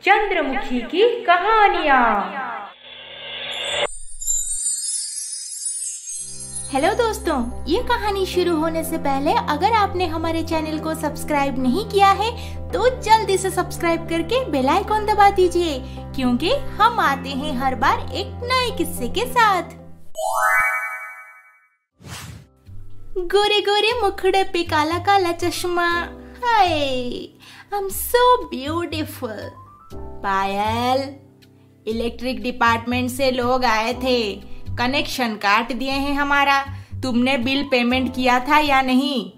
चंद्रमुखी की कहानियाँ। हेलो दोस्तों, ये कहानी शुरू होने से पहले अगर आपने हमारे चैनल को सब्सक्राइब नहीं किया है तो जल्दी से सब्सक्राइब करके बेल आइकॉन दबा दीजिए, क्योंकि हम आते हैं हर बार एक नए किस्से के साथ। गोरे गोरे मुखड़े पे काला काला चश्मा, hi I am so beautiful. Payal, electric department से लोग आए थे, कनेक्शन काट दिए हैं हमारा। तुमने बिल पेमेंट किया था या नहीं?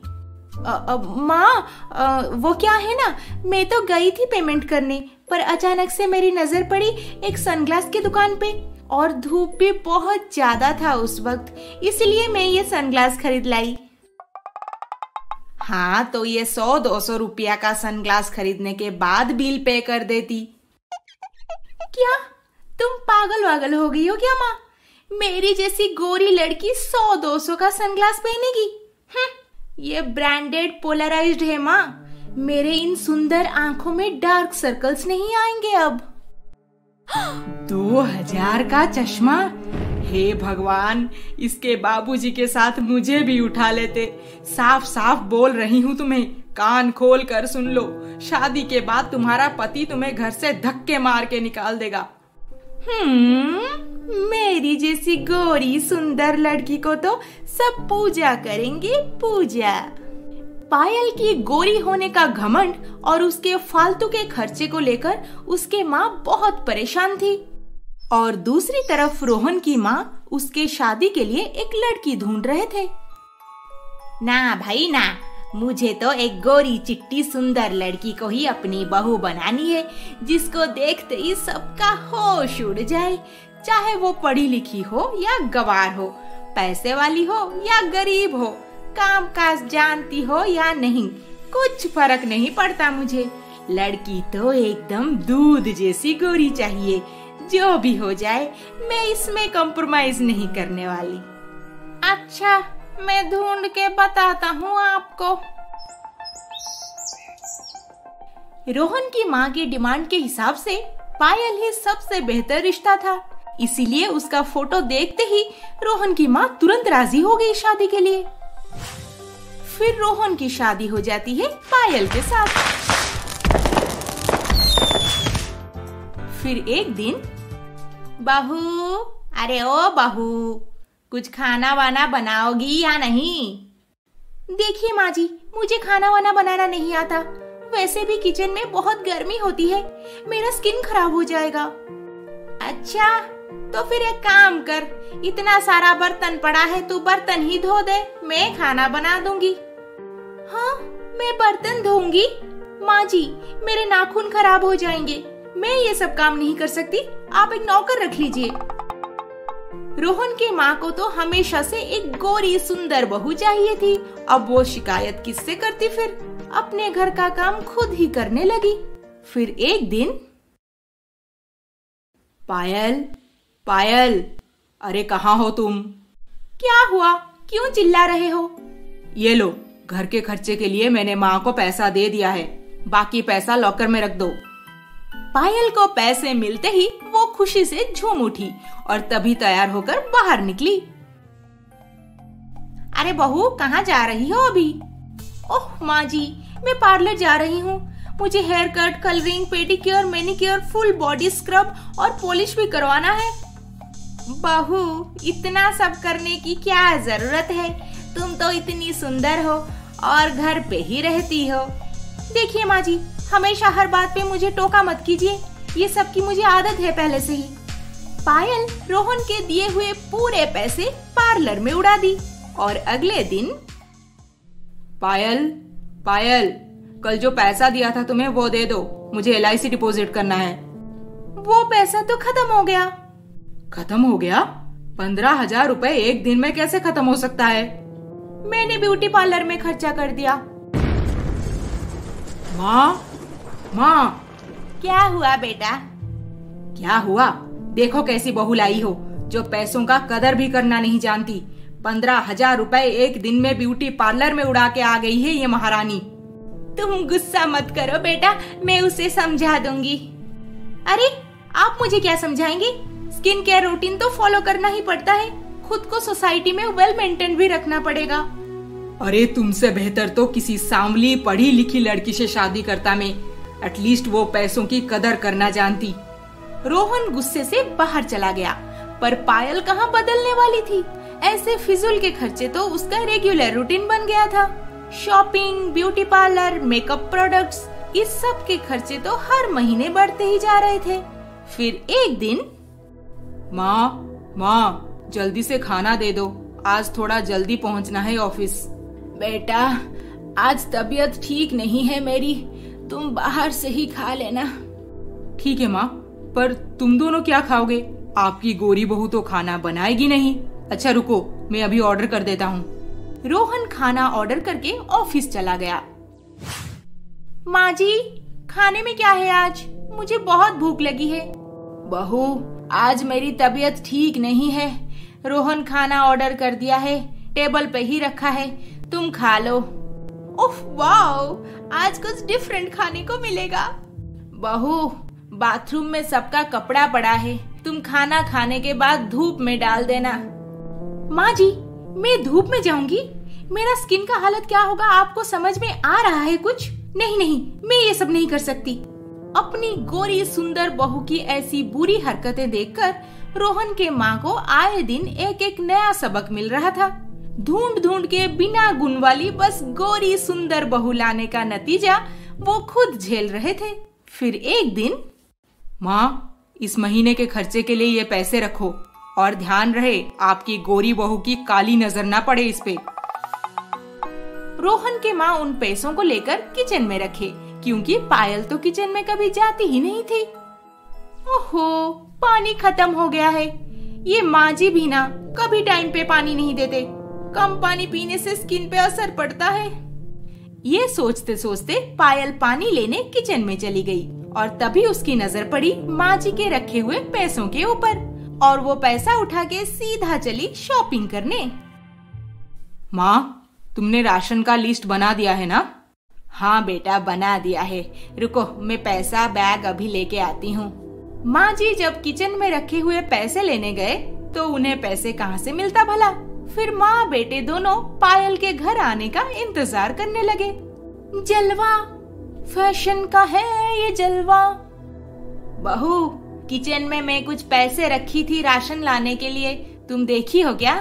माँ, वो क्या है ना, मैं तो गई थी पेमेंट करने, पर अचानक से मेरी नजर पड़ी एक सनग्लास की दुकान पे, और धूप भी बहुत ज्यादा था उस वक्त, इसलिए मैं ये सनग्लास खरीद लाई। हाँ, तो ये 100-200 रुपया का सनग्लास खरीदने के बाद बिल पे कर देती। क्या तुम पागल वागल हो गई हो क्या माँ? मेरी जैसी गोरी लड़की 100-200 का सनग्लास पहनेगी? ये ब्रांडेड पोलराइज्ड है माँ। मेरे इन सुंदर आंखों में डार्क सर्कल्स नहीं आएंगे अब। 2000 का चश्मा? हे भगवान, इसके बाबूजी के साथ मुझे भी उठा लेते। साफ साफ बोल रही हूँ तुम्हें, कान खोल कर सुन लो। शादी के बाद तुम्हारा पति तुम्हें घर से धक्के मार के निकाल देगा। मेरी जैसी गोरी सुंदर लड़की को तो सब पूजा करेंगे, पूजा। पायल की गोरी होने का घमंड और उसके फालतू के खर्चे को लेकर उसके माँ बहुत परेशान थी, और दूसरी तरफ रोहन की माँ उसके शादी के लिए एक लड़की ढूंढ रहे थे। ना भाई ना, मुझे तो एक गोरी चिट्टी सुंदर लड़की को ही अपनी बहू बनानी है, जिसको देखते ही सबका होश उड़ जाए, चाहे वो पढ़ी लिखी हो या गवार हो, पैसे वाली हो या गरीब हो, काम काज जानती हो या नहीं, कुछ फर्क नहीं पड़ता मुझे। लड़की तो एकदम दूध जैसी गोरी चाहिए। जो भी हो जाए, मैं इसमें कॉम्प्रोमाइज नहीं करने वाली। अच्छा, मैं ढूंढ के बताता हूँ आपको। रोहन की माँ की डिमांड के हिसाब से पायल ही सबसे बेहतर रिश्ता था, इसीलिए उसका फोटो देखते ही रोहन की माँ तुरंत राजी हो गई शादी के लिए। फिर रोहन की शादी हो जाती है पायल के साथ। फिर एक दिन, बहू, अरे ओ बहू, कुछ खाना वाना बनाओगी या नहीं? देखिए माँ जी, मुझे खाना वाना बनाना नहीं आता, वैसे भी किचन में बहुत गर्मी होती है, मेरा स्किन खराब हो जाएगा। अच्छा, तो फिर एक काम कर, इतना सारा बर्तन पड़ा है, तू बर्तन ही धो दे, मैं खाना बना दूंगी। हाँ, मैं बर्तन धोऊंगी? माँ जी, मेरे नाखून खराब हो जाएंगे, मैं ये सब काम नहीं कर सकती, आप एक नौकर रख लीजिए। रोहन के माँ को तो हमेशा से एक गोरी सुंदर बहू चाहिए थी। अब वो शिकायत किससे करती? फिर अपने घर का काम खुद ही करने लगी। फिर एक दिन, पायल, पायल, अरे कहाँ हो तुम? क्या हुआ, क्यों चिल्ला रहे हो? ये लो, घर के खर्चे के लिए मैंने माँ को पैसा दे दिया है, बाकी पैसा लॉकर में रख दो। पायल को पैसे मिलते ही वो खुशी से झूम उठी और तभी तैयार होकर बाहर निकली। अरे बहू, कहाँ जा रही हो अभी? ओह माँ जी, मैं पार्लर जा रही हूँ, मुझे hair cut, colouring, pedicure, manicure, full body scrub और पॉलिश भी करवाना है। बहू, इतना सब करने की क्या जरूरत है? तुम तो इतनी सुंदर हो और घर पे ही रहती हो। देखिए माँ जी, हमेशा हर बात पे मुझे टोका मत कीजिए, ये सब की मुझे आदत है पहले से ही। पायल रोहन के दिए हुए पूरे पैसे पार्लर में उड़ा दी, और अगले दिन, पायल, पायल, कल जो पैसा दिया था तुम्हें वो दे दो, मुझे LIC डिपॉजिट करना है। वो पैसा तो खत्म हो गया। खत्म हो गया? 15,000 रुपए एक दिन में कैसे खत्म हो सकता है? मैंने ब्यूटी पार्लर में खर्चा कर दिया। माँ, माँ, क्या हुआ बेटा? क्या हुआ? देखो कैसी बहू लाई हो, जो पैसों का कदर भी करना नहीं जानती। 15,000 रुपए एक दिन में ब्यूटी पार्लर में उड़ा के आ गई है ये महारानी। तुम गुस्सा मत करो बेटा, मैं उसे समझा दूंगी। अरे आप मुझे क्या समझाएंगे? स्किन केयर रूटीन तो फॉलो करना ही पड़ता है, खुद को सोसाइटी में वेल मेंटेन भी रखना पड़ेगा। अरे तुमसे बेहतर तो किसी सांवली पढ़ी लिखी लड़की से शादी करता मैं, एटलीस्ट वो पैसों की कदर करना जानती। रोहन गुस्से से बाहर चला गया, पर पायल कहाँ बदलने वाली थी। ऐसे फिजूल के खर्चे तो उसका रेगुलर रूटीन बन गया था। Shopping, beauty parlour, makeup products, इस सब के खर्चे तो हर महीने बढ़ते ही जा रहे थे। फिर एक दिन, माँ जल्दी से खाना दे दो, आज थोड़ा जल्दी पहुँचना है ऑफिस। बेटा आज तबीयत ठीक नहीं है मेरी, तुम बाहर से ही खा लेना। ठीक है माँ, पर तुम दोनों क्या खाओगे? आपकी गोरी बहू तो खाना बनाएगी नहीं। अच्छा रुको, मैं अभी ऑर्डर कर देता हूँ। रोहन खाना ऑर्डर करके ऑफिस चला गया। माँ जी, खाने में क्या है आज? मुझे बहुत भूख लगी है। बहू आज मेरी तबीयत ठीक नहीं है। रोहन खाना ऑर्डर कर दिया है, टेबल पे ही रखा है, तुम खा लो। ओह वाओ, आज कुछ डिफरेंट खाने को मिलेगा। बहू बाथरूम में सबका कपड़ा पड़ा है, तुम खाना खाने के बाद धूप में डाल देना। माँ जी मैं धूप में जाऊंगी? मेरा स्किन का हालत क्या होगा आपको समझ में आ रहा है कुछ? नहीं नहीं, मैं ये सब नहीं कर सकती। अपनी गोरी सुंदर बहू की ऐसी बुरी हरकतें देखकर रोहन के माँ को आए दिन एक एक नया सबक मिल रहा था। ढूंढ ढूंढ के बिना गुण वाली बस गोरी सुंदर बहू लाने का नतीजा वो खुद झेल रहे थे। फिर एक दिन, माँ इस महीने के खर्चे के लिए ये पैसे रखो, और ध्यान रहे आपकी गोरी बहू की काली नजर ना पड़े इस पे। रोहन के माँ उन पैसों को लेकर किचन में रखे, क्योंकि पायल तो किचन में कभी जाती ही नहीं थी। ओहो, पानी खत्म हो गया है। ये माँ जी भी ना कभी टाइम पे पानी नहीं देते। कम पानी पीने से स्किन पे असर पड़ता है। ये सोचते सोचते पायल पानी लेने किचन में चली गई, और तभी उसकी नजर पड़ी माँ जी के रखे हुए पैसों के ऊपर, और वो पैसा उठा के सीधा चली शॉपिंग करने। माँ तुमने राशन का लिस्ट बना दिया है ना? हाँ बेटा बना दिया है, रुको मैं पैसा बैग अभी लेके आती हूँ। माँ जी जब किचन में रखे हुए पैसे लेने गए तो उन्हें पैसे कहाँ से मिलता भला। फिर माँ बेटे दोनों पायल के घर आने का इंतजार करने लगे। जलवा, फैशन का है ये जलवा। बहू किचन में मैं कुछ पैसे रखी थी राशन लाने के लिए, तुम देखी हो क्या?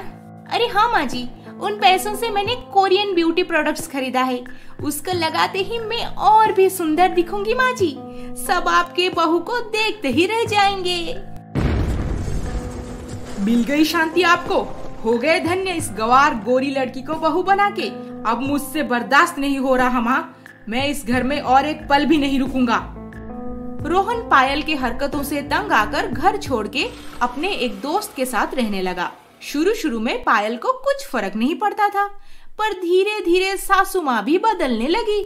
अरे हाँ माँ जी, उन पैसों से मैंने कोरियन ब्यूटी प्रोडक्ट्स खरीदा है, उसको लगाते ही मैं और भी सुंदर दिखूंगी माँ जी। सब आपके बहू को देखते ही रह जाएंगे। मिल गई शांति आपको? हो गए धन्य इस गवार गोरी लड़की को बहू बना के। अब मुझसे बर्दाश्त नहीं हो रहा माँ, मैं इस घर में और एक पल भी नहीं रुकूंगा। रोहन पायल की हरकतों से तंग आकर घर छोड़ के अपने एक दोस्त के साथ रहने लगा। शुरू में पायल को कुछ फर्क नहीं पड़ता था, पर धीरे धीरे सासू माँ भी बदलने लगी।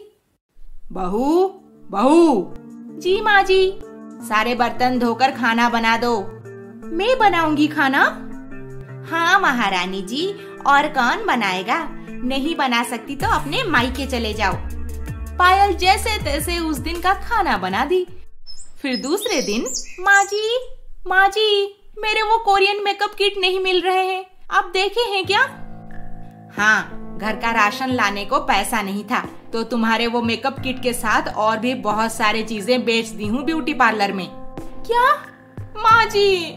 बहू बहू। जी माँ जी। सारे बर्तन धोकर खाना बना दो। मैं बनाऊंगी खाना? हाँ महारानी जी, और कौन बनाएगा? नहीं बना सकती तो अपने मायके चले जाओ। पायल जैसे तैसे उस दिन का खाना बना दी। फिर दूसरे दिन, माँ जी मेरे वो कोरियन मेकअप किट नहीं मिल रहे हैं, आप देखे हैं क्या? हाँ, घर का राशन लाने को पैसा नहीं था, तो तुम्हारे वो मेकअप किट के साथ और भी बहुत सारे चीजें बेच दी हूँ ब्यूटी पार्लर में। क्या माँ जी?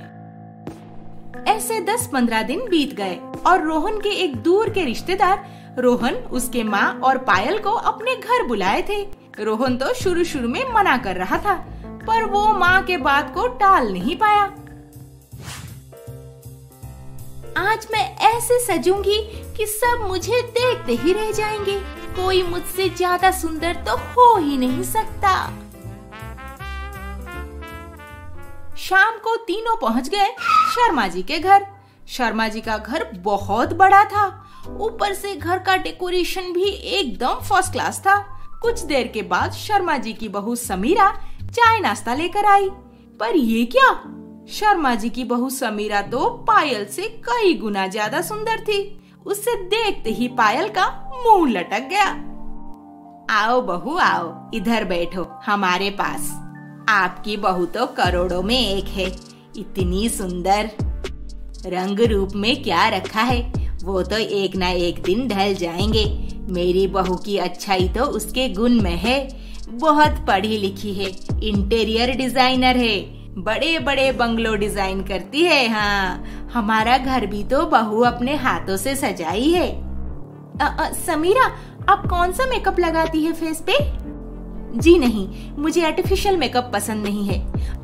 ऐसे 10-15 दिन बीत गए और रोहन के एक दूर के रिश्तेदार रोहन, उसके माँ और पायल को अपने घर बुलाए थे। रोहन तो शुरू में मना कर रहा था, पर वो माँ के बात को टाल नहीं पाया। आज मैं ऐसे सजूंगी कि सब मुझे देखते ही रह जाएंगे। कोई मुझसे ज्यादा सुंदर तो हो ही नहीं सकता। शाम को तीनों पहुंच गए शर्मा जी के घर। शर्मा जी का घर बहुत बड़ा था, ऊपर से घर का डेकोरेशन भी एकदम फर्स्ट क्लास था। कुछ देर के बाद शर्मा जी की बहू समीरा चाय नाश्ता लेकर आई। पर ये क्या, शर्मा जी की बहू समीरा तो पायल से कई गुना ज्यादा सुंदर थी। उसे देखते ही पायल का मुंह लटक गया। आओ बहू आओ, इधर बैठो हमारे पास। आपकी बहू तो करोड़ों में एक है, इतनी सुंदर। रंग रूप में क्या रखा है, वो तो एक ना एक दिन ढल जाएंगे। मेरी बहू की अच्छाई तो उसके गुण में है। बहुत पढ़ी लिखी है, इंटीरियर डिजाइनर है, बड़े बड़े बंगलो डिजाइन करती है। हाँ, हमारा घर भी तो बहू अपने हाथों से सजाई है। समीरा, आप कौन सा मेकअप लगाती है फेस पे? जी नहीं, मुझे आर्टिफिशियल मेकअप पसंद नहीं है।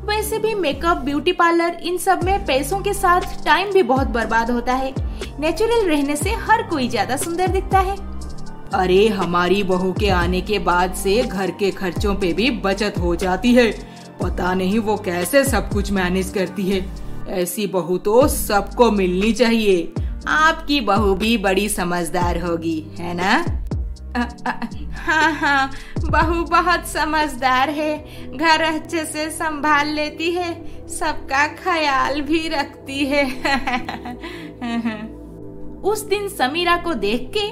वैसे भी मेकअप, ब्यूटी पार्लर, इन सब में पैसों के साथ टाइम भी बहुत बर्बाद होता है। नेचुरल रहने से हर कोई ज्यादा सुंदर दिखता है। अरे हमारी बहू के आने के बाद से घर के खर्चों पे भी बचत हो जाती है। पता नहीं वो कैसे सब कुछ मैनेज करती है। ऐसी बहू तो सबको मिलनी चाहिए। आपकी बहू भी बड़ी समझदार होगी, है ना? हाँ, बहू बहुत समझदार है, घर अच्छे से संभाल लेती है, सबका ख्याल भी रखती है। उस दिन समीरा को देख के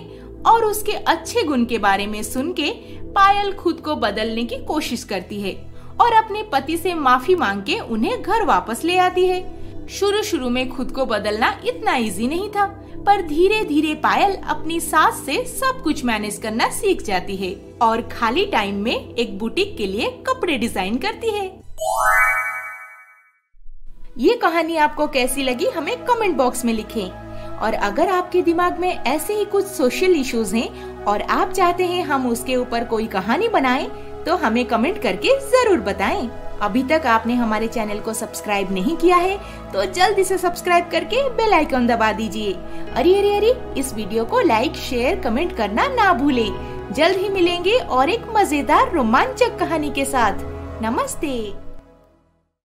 और उसके अच्छे गुण के बारे में सुन के पायल खुद को बदलने की कोशिश करती है और अपने पति से माफी मांग के उन्हें घर वापस ले आती है। शुरू में खुद को बदलना इतना इजी नहीं था, पर धीरे धीरे पायल अपनी सास से सब कुछ मैनेज करना सीख जाती है और खाली टाइम में एक बुटीक के लिए कपड़े डिजाइन करती है। ये कहानी आपको कैसी लगी हमें कमेंट बॉक्स में लिखें। और अगर आपके दिमाग में ऐसे ही कुछ सोशल इश्यूज हैं और आप चाहते हैं हम उसके ऊपर कोई कहानी बनाएं, तो हमें कमेंट करके जरूर बताएं। अभी तक आपने हमारे चैनल को सब्सक्राइब नहीं किया है तो जल्दी से सब्सक्राइब करके बेल आइकन दबा दीजिए। अरे, इस वीडियो को लाइक, शेयर, कमेंट करना ना भूलें। जल्द ही मिलेंगे और एक मजेदार रोमांचक कहानी के साथ। नमस्ते।